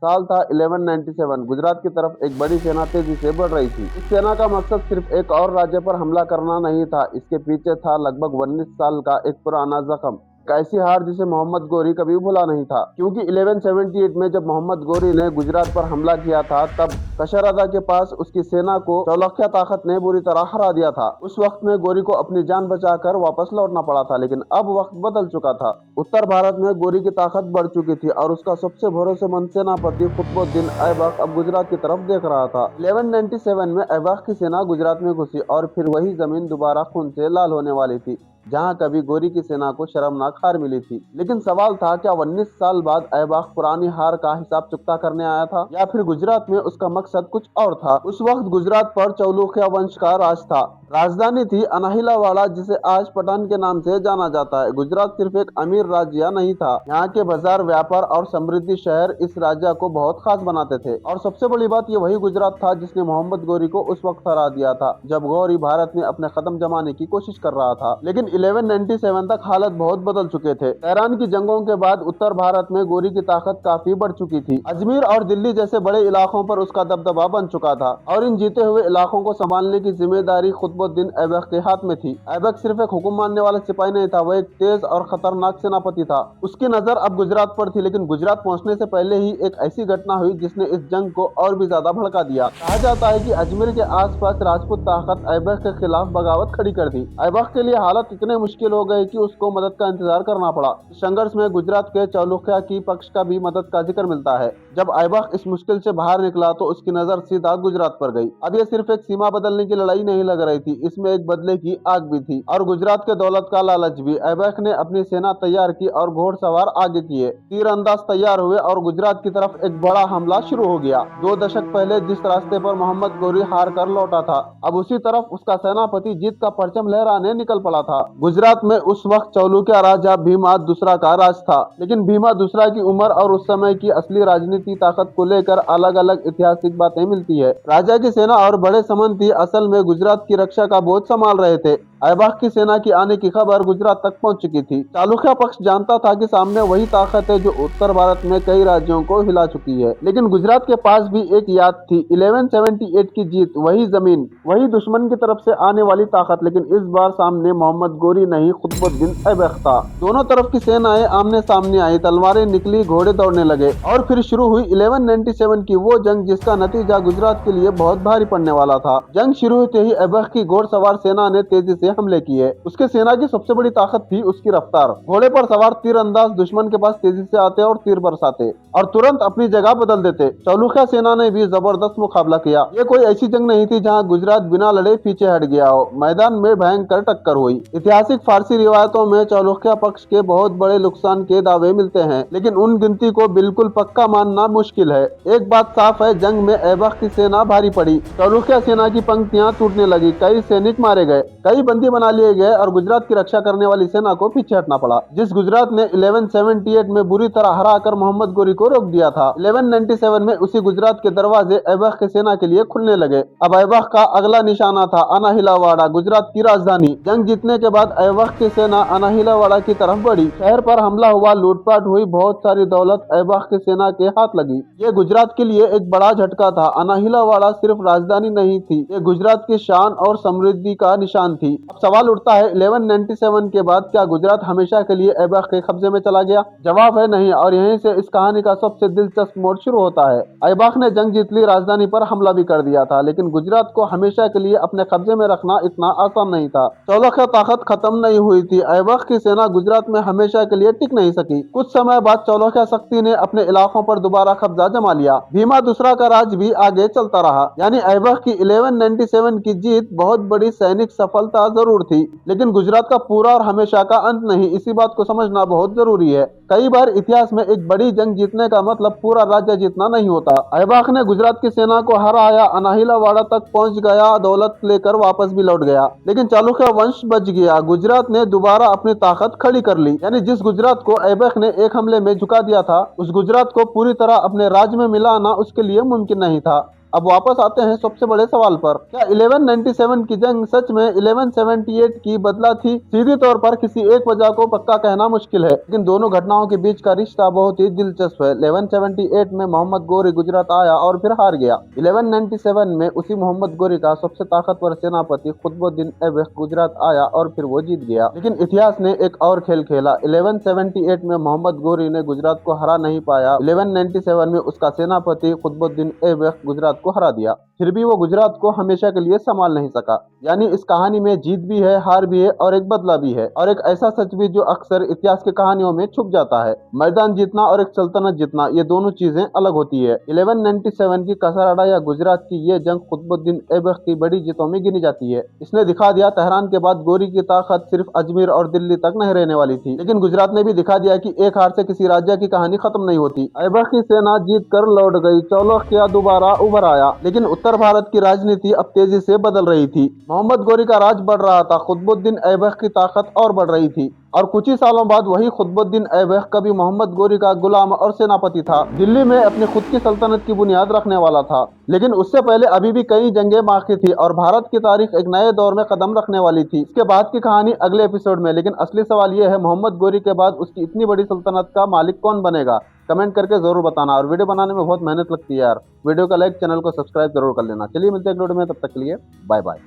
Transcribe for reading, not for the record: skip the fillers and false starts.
साल था 1197। गुजरात की तरफ एक बड़ी सेना तेजी से बढ़ रही थी। इस सेना का मकसद सिर्फ एक और राज्य पर हमला करना नहीं था, इसके पीछे था लगभग 19 साल का एक पुराना जख्म, एक ऐसी हार जिसे मोहम्मद गोरी कभी भुला नहीं था। क्योंकि 1178 में जब मोहम्मद गोरी ने गुजरात पर हमला किया था, तब कशरदा के पास उसकी सेना को चौलखिया ताकत ने बुरी तरह हरा दिया था। उस वक्त में गोरी को अपनी जान बचाकर वापस लौटना पड़ा था, लेकिन अब वक्त बदल चुका था। उत्तर भारत में गोरी की ताकत बढ़ चुकी थी और उसका सबसे भरोसेमंद सेनापति कुतुबुद्दीन ऐबक अब गुजरात की तरफ देख रहा था। 1197 में ऐबक की सेना गुजरात में घुसी और फिर वही जमीन दोबारा खून से लाल होने वाली थी, जहां कभी गोरी की सेना को शर्मनाक हार मिली थी। लेकिन सवाल था, क्या 19 साल बाद ऐबक पुरानी हार का हिसाब चुकता करने आया था, या फिर गुजरात में उसका मकसद कुछ और था। उस वक्त गुजरात पर चौलुकिया वंश का राज था। राजधानी थी अनाहिलावाड़ा, जिसे आज पटन के नाम से जाना जाता है। गुजरात सिर्फ एक अमीर राज्य नहीं था, यहाँ के बाजार, व्यापार और समृद्धि शहर इस राज्य को बहुत खास बनाते थे। और सबसे बड़ी बात, ये वही गुजरात था जिसने मोहम्मद गोरी को उस वक्त हरा दिया था, जब गौरी भारत में अपने कदम जमाने की कोशिश कर रहा था। लेकिन 1197 तक हालत बहुत बदल चुके थे। तेहरान की जंगों के बाद उत्तर भारत में गोरी की ताकत काफी बढ़ चुकी थी। अजमेर और दिल्ली जैसे बड़े इलाकों पर उसका दबदबा बन चुका था और इन जीते हुए इलाकों को संभालने की जिम्मेदारी कुतुबुद्दीन ऐबक के हाथ में थी। ऐबक सिर्फ एक हुक्म मानने वाला सिपाही नहीं था, वो एक तेज और खतरनाक सेनापति था। उसकी नजर अब गुजरात पर थी, लेकिन गुजरात पहुंचने से पहले ही एक ऐसी घटना हुई जिसने इस जंग को और भी ज्यादा भड़का दिया। कहा जाता है कि अजमेर के आसपास राजपूत ताकत ऐबक के खिलाफ बगावत खड़ी कर दी। ऐबक के लिए हालत इतने मुश्किल हो गए कि उसको मदद का इंतजार करना पड़ा। इस संघर्ष में गुजरात के चालुक्य की पक्ष का भी मदद का जिक्र मिलता है। जब ऐबक इस मुश्किल से बाहर निकला तो उसकी नजर सीधा गुजरात पर गई। अब ये सिर्फ एक सीमा बदलने की लड़ाई नहीं लग रही थी, इसमें एक बदले की आग भी थी और गुजरात के दौलत का लालच भी। ऐबक ने अपनी सेना तैयार की और घोड़सवार आगे किए, तीरंदाज तैयार हुए और गुजरात की तरफ एक बड़ा हमला शुरू हो गया। 2 दशक पहले जिस रास्ते पर मोहम्मद गोरी हार कर लौटा था, अब उसी तरफ उसका सेनापति जीत का परचम लहराने निकल पड़ा था। गुजरात में उस वक्त चालुक्य राजा भीमा दूसरा का राज था, लेकिन भीमा दूसरा की उम्र और उस समय की असली राजनीति ताकत को लेकर अलग अलग ऐतिहासिक बातें मिलती है। राजा की सेना और बड़े सामंती असल में गुजरात की रक्षा का बोझ संभाल रहे थे। ऐबक की सेना की आने की खबर गुजरात तक पहुंच चुकी थी। चालुक्य पक्ष जानता था कि सामने वही ताकत है जो उत्तर भारत में कई राज्यों को हिला चुकी है, लेकिन गुजरात के पास भी एक याद थी, 1178 की जीत, वही जमीन, वही दुश्मन की तरफ से आने वाली ताकत। लेकिन इस बार सामने मोहम्मद गोरी नहीं, कुतुबुद्दीन ऐबक था। दोनों तरफ की सेनाएं आमने सामने आई, तलवारें निकली, घोड़े दौड़ने लगे और फिर शुरू हुई 1197 की वो जंग जिसका नतीजा गुजरात के लिए बहुत भारी पड़ने वाला था। जंग शुरू होते ही ऐबक की घोड़सवार सेना ने तेजी से हमले किए। उसके सेना की सबसे बड़ी ताकत थी उसकी रफ्तार। घोड़े पर सवार तीरंदाज दुश्मन के पास तेजी से आते और तीर बरसाते और तुरंत अपनी जगह बदल देते। चालुक्य सेना ने भी जबरदस्त मुकाबला किया। ये कोई ऐसी जंग नहीं थी जहां गुजरात बिना लड़े पीछे हट गया हो। मैदान में भयंकर टक्कर हुई। ऐतिहासिक फारसी रिवायतों में चालुक्य पक्ष के बहुत बड़े नुकसान के दावे मिलते हैं, लेकिन उन गिनती को बिल्कुल पक्का मानना मुश्किल है। एक बात साफ है, जंग में ऐबक की सेना भारी पड़ी। चालुक्य सेना की पंक्तियां टूटने लगी, कई सैनिक मारे गए, कई बंदी बना लिए गए और गुजरात की रक्षा करने वाली सेना को पीछे हटना पड़ा। जिस गुजरात ने 1178 में बुरी तरह हराकर मोहम्मद गोरी को रोक दिया था, 1197 में उसी गुजरात के दरवाजे ऐबक की सेना के लिए खुलने लगे। अब ऐबक का अगला निशाना था अनाहिलावाड़ा, गुजरात की राजधानी। जंग जीतने के बाद ऐबक की सेना अनाहिलावाड़ा की तरफ बढ़ी। शहर पर हमला हुआ, लूटपाट हुई, बहुत सारी दौलत ऐबक की सेना के हाथ लगी। ये गुजरात के लिए एक बड़ा झटका था। अनाहिलावाड़ा सिर्फ राजधानी नहीं थी, ये गुजरात की शान और समृद्धि का निशान थी। अब सवाल उठता है, 1197 के बाद क्या गुजरात हमेशा के लिए ऐबक के कब्जे में चला गया? जवाब है नहीं, और यहीं से इस कहानी का सबसे दिलचस्प मोड़ शुरू होता है। ऐबक ने जंग जीत ली, राजधानी पर हमला भी कर दिया था, लेकिन गुजरात को हमेशा के लिए अपने कब्जे में रखना इतना आसान नहीं था। चालुक्य ताकत खत्म नहीं हुई थी। ऐबक की सेना गुजरात में हमेशा के लिए टिक नहीं सकी। कुछ समय बाद चालुक्य शक्ति ने अपने इलाकों पर दोबारा कब्जा जमा लिया। भीमा दूसरा का राज भी आगे चलता रहा। यानी ऐबक की 1197 की जीत बहुत बड़ी सैनिक सफलता जरूर थी, लेकिन गुजरात का पूरा और हमेशा का अंत नहीं। इसी बात को समझना बहुत जरूरी है। कई बार इतिहास में एक बड़ी जंग जीतने का मतलब पूरा राज्य जीतना नहीं होता। ऐबक ने गुजरात की सेना को हराया, अनाहिलावाड़ा तक पहुंच गया, दौलत लेकर वापस भी लौट गया, लेकिन चालुक्य वंश बच गया। गुजरात ने दोबारा अपनी ताकत खड़ी कर ली। यानी जिस गुजरात को ऐबक ने एक हमले में झुका दिया था, उस गुजरात को पूरी तरह अपने राज्य में मिलाना उसके लिए मुमकिन नहीं था। अब वापस आते हैं सबसे बड़े सवाल पर, क्या 1197 की जंग सच में 1178 की बदला थी? सीधी तौर पर किसी एक वजह को पक्का कहना मुश्किल है, लेकिन दोनों घटनाओं के बीच का रिश्ता बहुत ही दिलचस्प है। 1178 में मोहम्मद गोरी गुजरात आया और फिर हार गया। 1197 में उसी मोहम्मद गोरी का सबसे ताकतवर सेनापति कुतुबुद्दीन ऐबक गुजरात आया और फिर वो जीत गया। लेकिन इतिहास ने एक और खेल खेला। 1178 में मोहम्मद गोरी ने गुजरात को हरा नहीं पाया। 1197 में उसका सेनापति कुतुबुद्दीन ऐबक गुजरात को हरा दिया। फिर भी वो गुजरात को हमेशा के लिए संभाल नहीं सका। यानी इस कहानी में जीत भी है, हार भी है और एक बदला भी है, और एक ऐसा सच भी जो अक्सर इतिहास की कहानियों में छुप जाता है। मैदान जीतना और एक सल्तनत जीतना, ये दोनों चीजें अलग होती है। 1197 की कसराड़ा या गुजरात की ये जंग कुतुबुद्दीन ऐबक की बड़ी जीतों में गिनी जाती है। इसने दिखा दिया तेहरान के बाद गोरी की ताकत सिर्फ अजमेर और दिल्ली तक नहीं रहने वाली थी। लेकिन गुजरात ने भी दिखा दिया कि एक हार से किसी राज्य की कहानी खत्म नहीं होती। ऐबक की सेना जीत कर लौट गई, चौलुक्य दोबारा उभर आया, लेकिन उत्तर भारत की राजनीति अब तेजी से बदल रही थी। मोहम्मद गोरी का राज बढ़ रहा था, कुतुबुद्दीन ऐबक की ताकत और बढ़ रही थी, और कुछ ही सालों बाद वही कुतुबुद्दीन ऐबक कभी मोहम्मद गोरी का गुलाम और सेनापति था। दिल्ली में अपनी खुद की सल्तनत की बुनियाद रखने वाला था। लेकिन उससे पहले अभी भी कई जंगें बाकी थी और भारत की तारीख एक नए दौर में कदम रखने वाली थी। इसके बाद की कहानी अगले एपिसोड में। लेकिन असली सवाल यह है, मोहम्मद गोरी के बाद उसकी इतनी बड़ी सल्तनत का मालिक कौन बनेगा? कमेंट करके जरूर बताना। और वीडियो बनाने में बहुत मेहनत लगती है यार। वीडियो का लाइक, चैनल को सब्सक्राइब जरूर कर लेना। चलिए मिलते हैं अगले वीडियो में, तब तक के लिए बाय बाय।